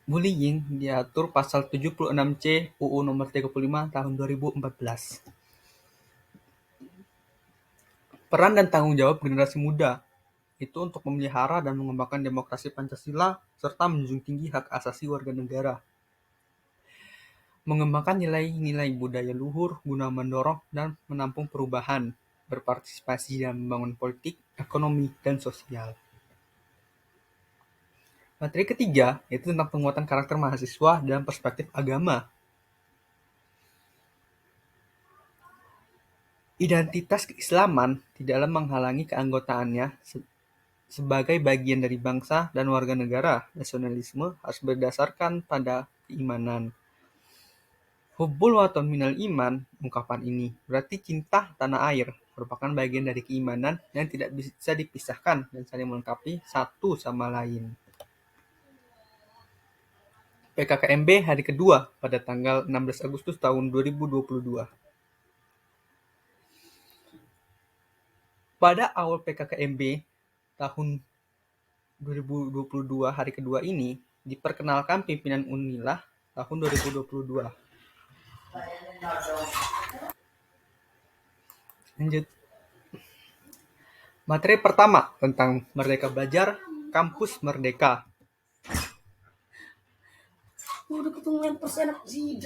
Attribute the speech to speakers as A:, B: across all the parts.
A: Bullying diatur pasal 76C UU Nomor 35 Tahun 2014. Peran dan tanggung jawab generasi muda itu untuk memelihara dan mengembangkan demokrasi Pancasila serta menjunjung tinggi hak asasi warga negara. Mengembangkan nilai-nilai budaya luhur guna mendorong dan menampung perubahan, berpartisipasi dalam membangun politik, ekonomi, dan sosial. Materi ketiga yaitu tentang penguatan karakter mahasiswa dalam perspektif agama. Identitas keislaman tidaklah menghalangi keanggotaannya sebagai bagian dari bangsa dan warga negara. Nasionalisme harus berdasarkan pada keimanan. Hubbul watan minal iman, ungkapan ini berarti cinta tanah air, merupakan bagian dari keimanan yang tidak bisa dipisahkan dan saling melengkapi satu sama lain. PKKMB hari kedua pada tanggal 16 Agustus tahun 2022. Pada awal PKKMB tahun 2022 hari kedua ini, diperkenalkan pimpinan Unilah tahun 2022. Lanjut. Materi pertama tentang Merdeka Belajar, Kampus Merdeka.
B: Udah ketemuan persen sih.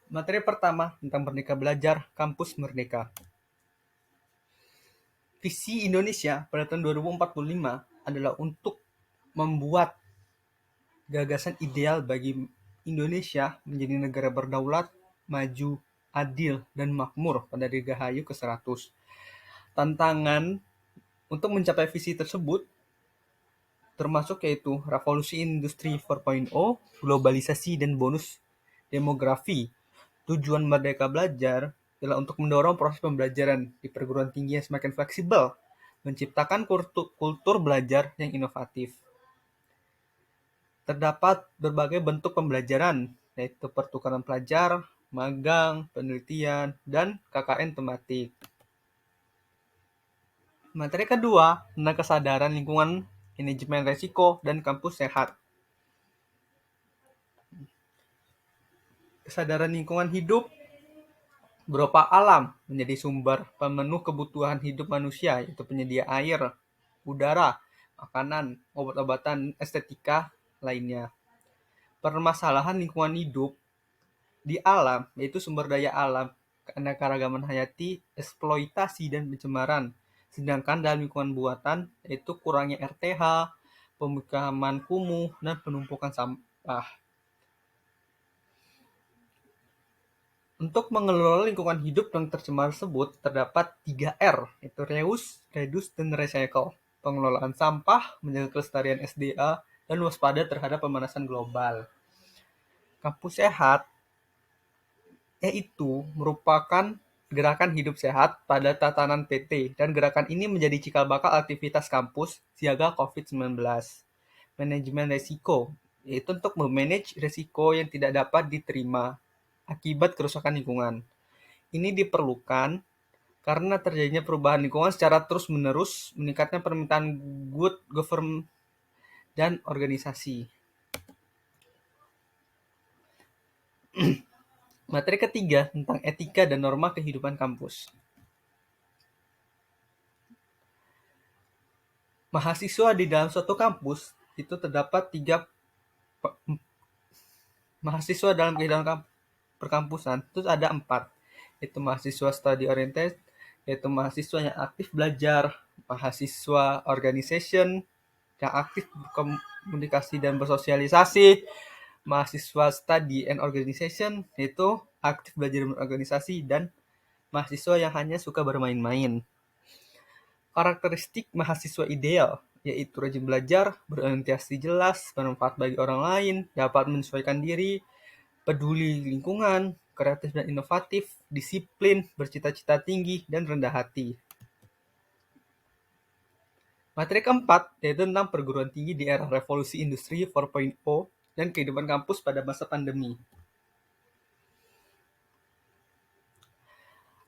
A: Materi pertama tentang Merdeka Belajar, Kampus Merdeka. Visi Indonesia pada tahun 2045 adalah untuk membuat gagasan ideal bagi Indonesia menjadi negara berdaulat, maju, adil, dan makmur pada Dirgahayu ke-100. Tantangan untuk mencapai visi tersebut termasuk yaitu revolusi industri 4.0, globalisasi, dan bonus demografi. Tujuan Merdeka Belajar adalah untuk mendorong proses pembelajaran di perguruan tinggi yang semakin fleksibel, menciptakan kultur belajar yang inovatif. Terdapat berbagai bentuk pembelajaran, yaitu pertukaran pelajar, magang, penelitian, dan KKN tematik. Materi kedua tentang kesadaran lingkungan, manajemen resiko, dan kampus sehat. Kesadaran lingkungan hidup berupa alam menjadi sumber pemenuh kebutuhan hidup manusia, yaitu penyedia air, udara, makanan, obat-obatan, estetika lainnya. Permasalahan lingkungan hidup di alam, yaitu sumber daya alam, keanekaragaman hayati, eksploitasi, dan pencemaran. Sedangkan dalam lingkungan buatan, yaitu kurangnya RTH, pemukiman kumuh, dan penumpukan sampah. Untuk mengelola lingkungan hidup yang tercemar tersebut, terdapat 3R, yaitu reuse, reduce, dan recycle. Pengelolaan sampah, menjaga kelestarian SDA, dan waspada terhadap pemanasan global. Kampus sehat yaitu merupakan gerakan hidup sehat pada tatanan PT, dan gerakan ini menjadi cikal bakal aktivitas kampus siaga COVID-19. Manajemen resiko, yaitu untuk memanage resiko yang tidak dapat diterima akibat kerusakan lingkungan. Ini diperlukan karena terjadinya perubahan lingkungan secara terus-menerus, meningkatnya permintaan good government dan organisasi. Materi ketiga tentang etika dan norma kehidupan kampus. Mahasiswa di dalam suatu kampus itu terdapat 3 mahasiswa dalam kehidupan perkampusan itu ada 4, yaitu mahasiswa study oriented, yaitu mahasiswa yang aktif belajar, mahasiswa organization yang aktif berkomunikasi dan bersosialisasi, mahasiswa study and organization yaitu aktif belajar dan berorganisasi, dan mahasiswa yang hanya suka bermain-main. Karakteristik mahasiswa ideal yaitu rajin belajar, berorientasi jelas, bermanfaat bagi orang lain, dapat menyesuaikan diri, peduli lingkungan, kreatif dan inovatif, disiplin, bercita-cita tinggi, dan rendah hati. Materi keempat yaitu tentang perguruan tinggi di era revolusi industri 4.0 dan kehidupan kampus pada masa pandemi.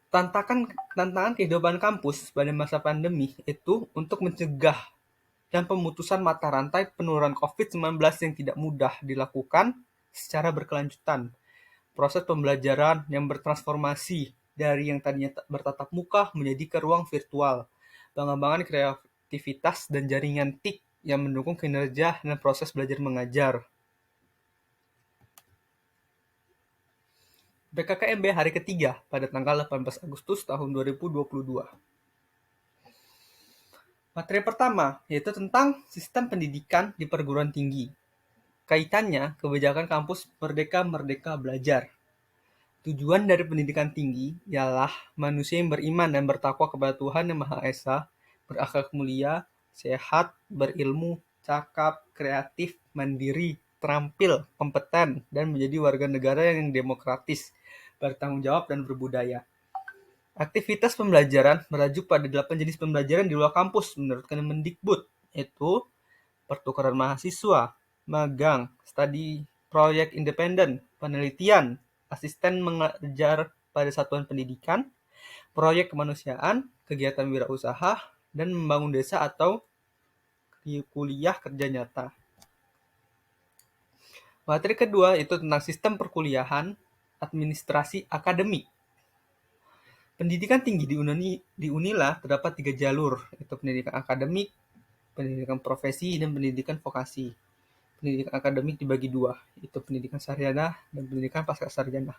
A: Tantangan kehidupan kampus pada masa pandemi itu untuk mencegah dan pemutusan mata rantai penurunan COVID-19 yang tidak mudah dilakukan secara berkelanjutan. Proses pembelajaran yang bertransformasi dari yang tadinya bertatap muka menjadi ke ruang virtual. Pengembangan kreativitas dan jaringan TIK yang mendukung kinerja dan proses belajar mengajar. PKKMB hari ketiga pada tanggal 18 Agustus tahun 2022. Materi pertama yaitu tentang sistem pendidikan di perguruan tinggi. Kaitannya kebijakan kampus Merdeka Belajar. Tujuan dari pendidikan tinggi ialah manusia yang beriman dan bertakwa kepada Tuhan Yang Maha Esa, berakhlak mulia, sehat, berilmu, cakap, kreatif, mandiri, terampil, kompeten, dan menjadi warga negara yang demokratis, bertanggung jawab, dan berbudaya. Aktivitas pembelajaran merujuk pada 8 jenis pembelajaran di luar kampus menurut Kemendikbud, yaitu pertukaran mahasiswa, magang, studi proyek independen, penelitian, asisten mengajar pada satuan pendidikan, proyek kemanusiaan, kegiatan wirausaha, dan membangun desa atau kuliah kerja nyata. Materi kedua itu tentang sistem perkuliahan, administrasi akademik. Pendidikan tinggi di Unila terdapat 3 jalur, yaitu pendidikan akademik, pendidikan profesi, dan pendidikan vokasi. Pendidikan akademik dibagi dua, yaitu pendidikan sarjana dan pendidikan pascasarjana.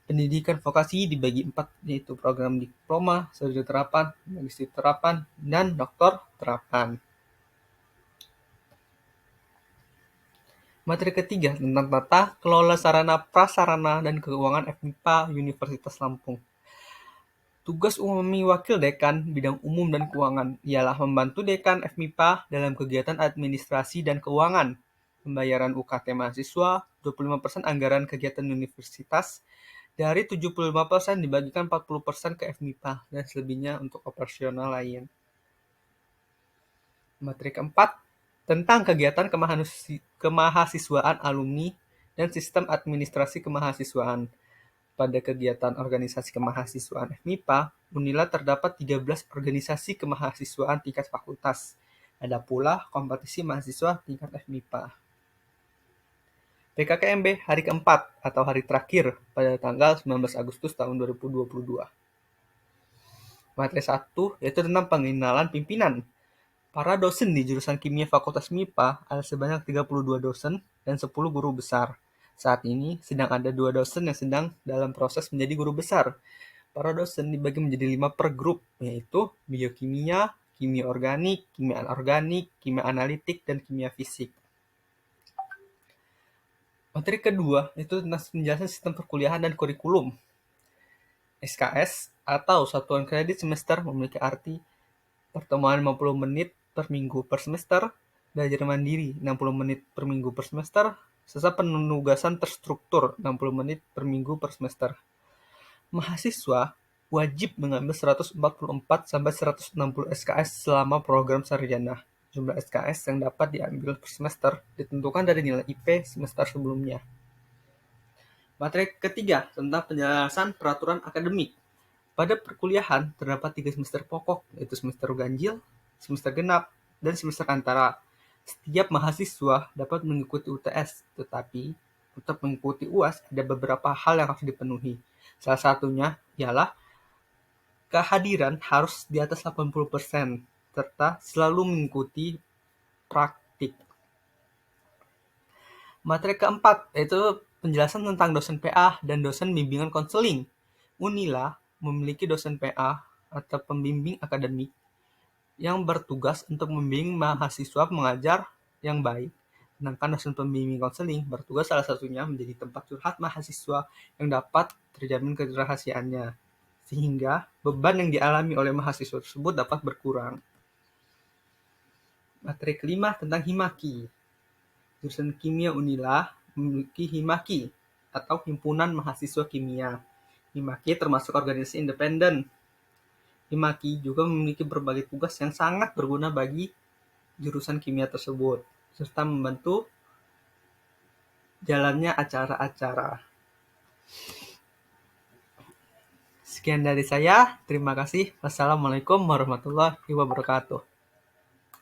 A: Pendidikan vokasi dibagi 4, yaitu program diploma, sarjana terapan, magister terapan, dan doktor terapan. Materi ketiga tentang tata kelola sarana prasarana dan keuangan FMIPA Universitas Lampung. Tugas umum Wakil Dekan Bidang Umum dan Keuangan ialah membantu Dekan FMIPA dalam kegiatan administrasi dan keuangan, pembayaran UKT mahasiswa, 25% anggaran kegiatan universitas, dari 75% dibagikan 40% ke FMIPA, dan selebihnya untuk operasional lain. Materi keempat, tentang kegiatan kemahasiswaan alumni dan sistem administrasi kemahasiswaan. Pada kegiatan organisasi kemahasiswaan FMIPA, Unila terdapat 13 organisasi kemahasiswaan tingkat fakultas. Ada pula kompetisi mahasiswa tingkat FMIPA. PKKMB hari keempat atau hari terakhir pada tanggal 19 Agustus tahun 2022. Materi 1 yaitu tentang pengenalan pimpinan. Para dosen di jurusan Kimia Fakultas MIPA ada sebanyak 32 dosen dan 10 guru besar. Saat ini sedang ada 2 dosen yang sedang dalam proses menjadi guru besar. Para dosen dibagi menjadi 5 per grup, yaitu biokimia, kimia organik, kimia anorganik, kimia analitik, dan kimia fisik. Materi kedua itu tentang penjelasan sistem perkuliahan dan kurikulum. SKS atau Satuan Kredit Semester memiliki arti pertemuan 50 menit per minggu per semester, belajar mandiri 60 menit per minggu per semester, serta penugasan terstruktur 60 menit per minggu per semester. Mahasiswa wajib mengambil 144 sampai 160 SKS selama program sarjana. Jumlah SKS yang dapat diambil per semester ditentukan dari nilai IP semester sebelumnya. Materi ketiga tentang penjelasan peraturan akademik. Pada perkuliahan terdapat 3 semester pokok, yaitu semester ganjil, semester genap, dan semester antara. Setiap mahasiswa dapat mengikuti UTS, tetapi untuk mengikuti UAS ada beberapa hal yang harus dipenuhi. Salah satunya ialah kehadiran harus di atas 80%, serta selalu mengikuti praktik. Materi keempat yaitu penjelasan tentang dosen PA dan dosen bimbingan konseling. Unila memiliki dosen PA atau pembimbing akademik yang bertugas untuk membimbing mahasiswa mengajar yang baik. Sedangkan dosen pembimbing konseling bertugas salah satunya menjadi tempat curhat mahasiswa yang dapat terjamin kerahasiaannya, sehingga beban yang dialami oleh mahasiswa tersebut dapat berkurang. Materi kelima tentang Himaki. Jurusan Kimia Unila memiliki Himaki atau Himpunan Mahasiswa Kimia. Himaki termasuk organisasi independen. Himaki juga memiliki berbagai tugas yang sangat berguna bagi jurusan kimia tersebut, serta membantu jalannya acara-acara. Sekian dari saya. Terima kasih. Wassalamualaikum warahmatullahi wabarakatuh.